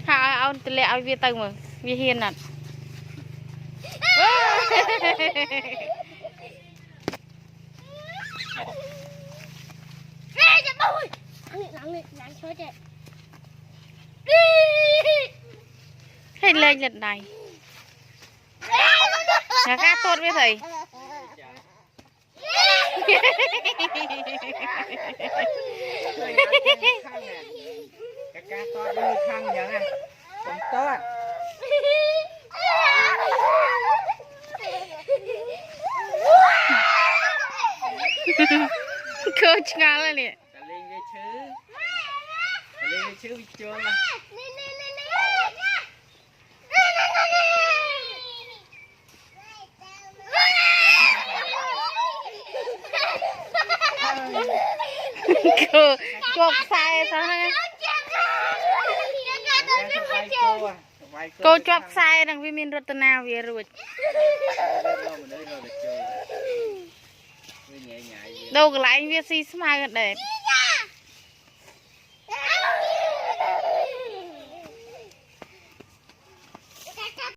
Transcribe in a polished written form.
Hà ông từ lẹ vi tầng mà vi hiền à hay lên lần này nhà cá tốt với thầy cái cá to đi khăn vậy nè còn to cơ ngã lên nè lên chứ bị chưa mà cơ chọc sai sao ha cô chọc sai đằng vi min rốt nào về rồi đâu cái lại anh vi si smile đẹp